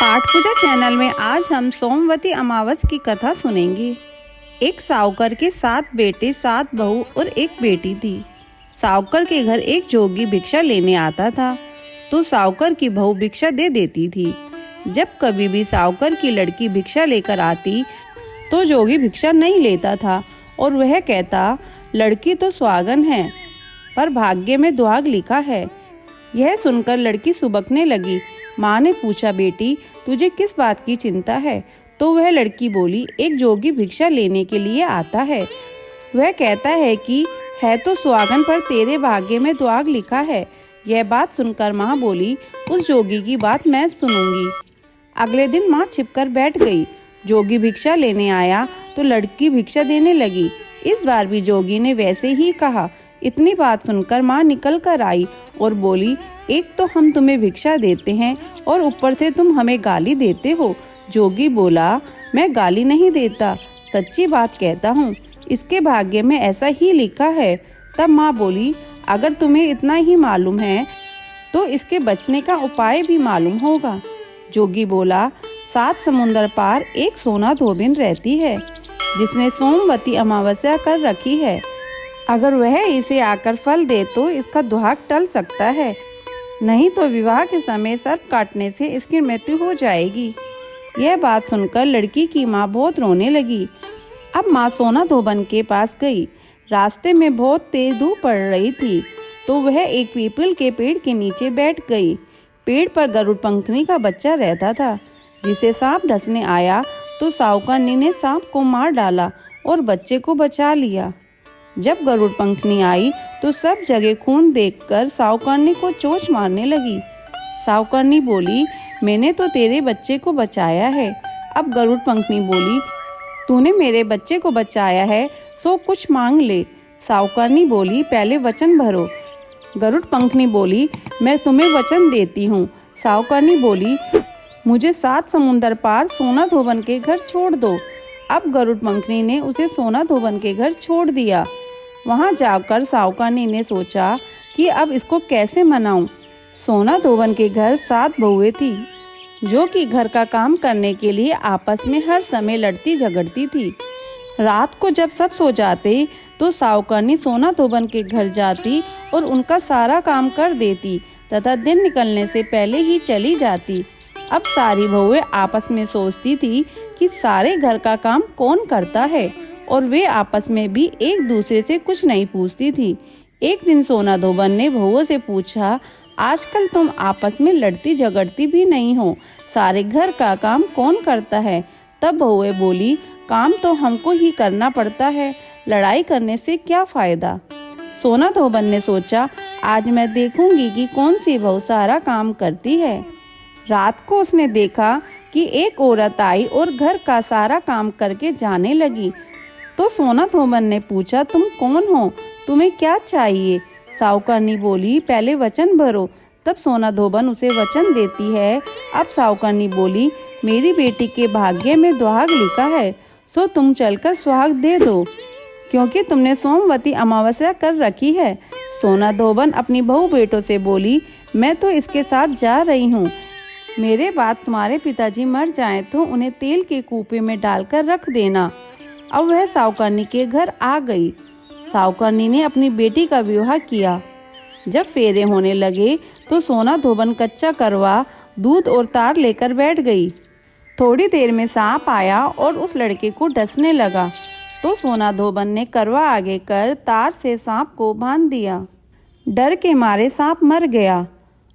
पाठ पूजा चैनल में आज हम सोमवती अमावस की कथा सुनेंगे। एक साहूकर के 7 बेटे 7 बहू और एक बेटी थी। साहूकर के घर एक जोगी भिक्षा लेने आता था तो साहूकर की बहू भिक्षा दे देती थी। जब कभी भी साहूकर की लड़की भिक्षा लेकर आती तो जोगी भिक्षा नहीं लेता था और वह कहता, लड़की तो सुहागन है पर भाग्य में दुहाग लिखा है। यह सुनकर लड़की सुबकने लगी। माँ ने पूछा, बेटी तुझे किस बात की चिंता है? तो वह लड़की बोली, एक जोगी भिक्षा लेने के लिए आता है। वह कहता है कि है तो सुहागन पर तेरे भाग्य में दुहाग लिखा है। यह बात सुनकर माँ बोली, उस जोगी की बात मैं सुनूंगी। अगले दिन माँ छिपकर बैठ गई। जोगी भिक्षा लेने आया तो लड़की भिक्षा देने लगी। इस बार भी जोगी ने वैसे ही कहा। इतनी बात सुनकर माँ निकल कर आई और बोली, एक तो हम तुम्हें भिक्षा देते हैं और ऊपर से तुम हमें गाली देते हो। जोगी बोला, मैं गाली नहीं देता, सच्ची बात कहता हूँ, इसके भाग्य में ऐसा ही लिखा है। तब माँ बोली, अगर तुम्हें इतना ही मालूम है तो इसके बचने का उपाय भी मालूम होगा। जोगी बोला, 7 समुंदर पार एक सोना धोबिन रहती है जिसने सोमवती अमावस्या कर रखी है। अगर वह इसे आकर फल दे तो इसका दुहाग टल सकता है, नहीं तो विवाह के समय सर्प काटने से इसकी मृत्यु हो जाएगी। यह बात सुनकर लड़की की माँ बहुत रोने लगी। अब माँ सोना धोबन के पास गई। रास्ते में बहुत तेज धूप पड़ रही थी तो वह एक पीपल के पेड़ के नीचे बैठ गई। पेड़ पर गरुड़ पंखनी का बच्चा रहता था जिसे सांप डसने आया तो साहूकारनी ने सांप को मार डाला और बच्चे को बचा लिया। जब गरुड़ पंखनी आई तो सब जगह खून देखकर साहूकारनी को चोंच मारने लगी। साहूकारनी बोली, मैंने तो तेरे बच्चे को बचाया है। अब गरुड़ पंखनी बोली, तूने मेरे बच्चे को बचाया है सो कुछ मांग ले। साहूकारनी बोली, पहले वचन भरो। गरुड़ पंखनी बोली, मैं तुम्हें वचन देती हूँ। साहूकारनी बोली, मुझे 7 समुंदर पार सोना धोबन के घर छोड़ दो। अब गरुड़ पंखनी ने उसे सोना धोबन के घर छोड़ दिया। वहां जाकर साहूकारनी ने सोचा कि अब इसको कैसे मनाऊं। सोना धोबन के घर 7 बहुएं थी जो कि घर का काम करने के लिए आपस में हर समय लड़ती झगड़ती थी। रात को जब सब सो जाते तो साहूकारनी सोना धोबन के घर जाती और उनका सारा काम कर देती तथा दिन निकलने से पहले ही चली जाती। अब सारी बहुएं आपस में सोचती थी कि सारे घर का काम कौन करता है और वे आपस में भी एक दूसरे से कुछ नहीं पूछती थी। एक दिन सोना धोबन ने बहुओं से पूछा, आजकल तुम आपस में लड़ती झगड़ती भी नहीं हो, सारे घर का काम कौन करता है? तब बहुएं बोली, काम तो हमको ही करना पड़ता है, लड़ाई करने से क्या फायदा। सोना धोबन ने सोचा, आज मैं देखूंगी कि कौन सी बहू सारा काम करती है। रात को उसने देखा कि एक औरत आई और घर का सारा काम करके जाने लगी। तो सोना धोबन ने पूछा, तुम कौन हो, तुम्हें क्या चाहिए? साहूकारनी बोली, पहले वचन भरो। तब सोना धोबन उसे वचन देती है। अब साहूकारनी बोली, मेरी बेटी के भाग्य में दुहाग लिखा है सो तुम चलकर सुहाग दे दो क्योंकि तुमने सोमवती अमावस्या कर रखी है। सोना धोबन अपनी बहू बेटों से बोली, मैं तो इसके साथ जा रही हूँ। मेरे बाद तुम्हारे पिताजी मर जाएं तो उन्हें तेल के कूपे में डालकर रख देना। अब वह साहूकारनी के घर आ गई। साहूकारनी ने अपनी बेटी का विवाह किया। जब फेरे होने लगे तो सोना धोबन कच्चा करवा, दूध और तार लेकर बैठ गई। थोड़ी देर में सांप आया और उस लड़के को डसने लगा तो सोना धोबन ने करवा आगे कर तार से सांप को बांध दिया। डर के मारे सांप मर गया।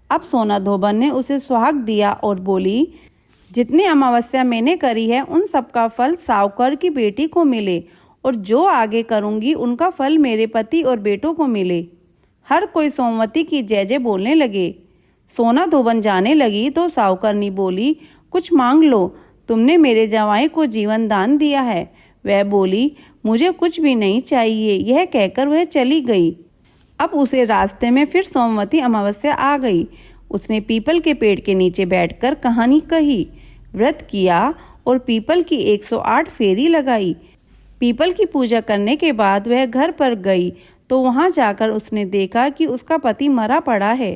अब सोना धोबन ने उसे सुहाग दिया और बोली, जितनी अमावस्या मैंने करी है उन सब का फल साहूकार की बेटी को मिले और जो आगे करूंगी उनका फल मेरे पति और बेटों को मिले। हर कोई सोमवती की जय जय बोलने लगे। सोना धोबन जाने लगी तो साहूकारनी बोली, कुछ मांग लो, तुमने मेरे जवाई को जीवन दान दिया है। वह बोली, मुझे कुछ भी नहीं चाहिए। यह कहकर वह चली गई। अब उसे रास्ते में फिर सोमवती अमावस्या आ गई। उसने पीपल के पेड़ के नीचे बैठकर कहानी कही, व्रत किया और पीपल की 108 फेरी लगाई। पीपल की पूजा करने के बाद वह घर पर गई तो वहां जाकर उसने देखा कि उसका पति मरा पड़ा है।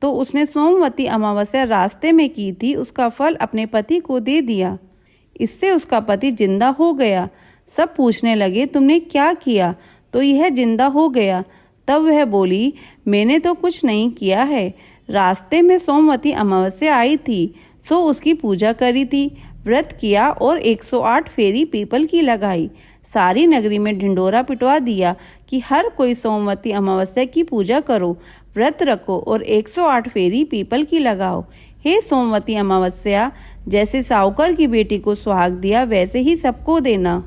तो उसने सोमवती अमावस्या रास्ते में की थी, उसका फल अपने पति को दे दिया। इससे उसका पति जिंदा हो गया। सब पूछने लगे, तुमने क्या किया? तो यह जिंदा हो गया। तब वह बोली, मैंने तो कुछ नहीं किया है। रास्ते में सोमवती अमावस्या आई थी, सो उसकी पूजा करी थी, व्रत किया और 108 फेरी पीपल की लगाई। सारी नगरी में ढिंडोरा पिटवा दिया कि हर कोई सोमवती अमावस्या की पूजा करो, व्रत रखो और 108 फेरी पीपल की लगाओ। हे सोमवती अमावस्या, जैसे साहूकार की बेटी को सुहाग दिया वैसे ही सबको देना।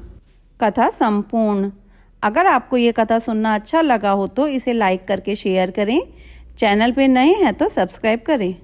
कथा संपूर्ण। अगर आपको ये कथा सुनना अच्छा लगा हो तो इसे लाइक करके शेयर करें। चैनल पे नए हैं तो सब्सक्राइब करें।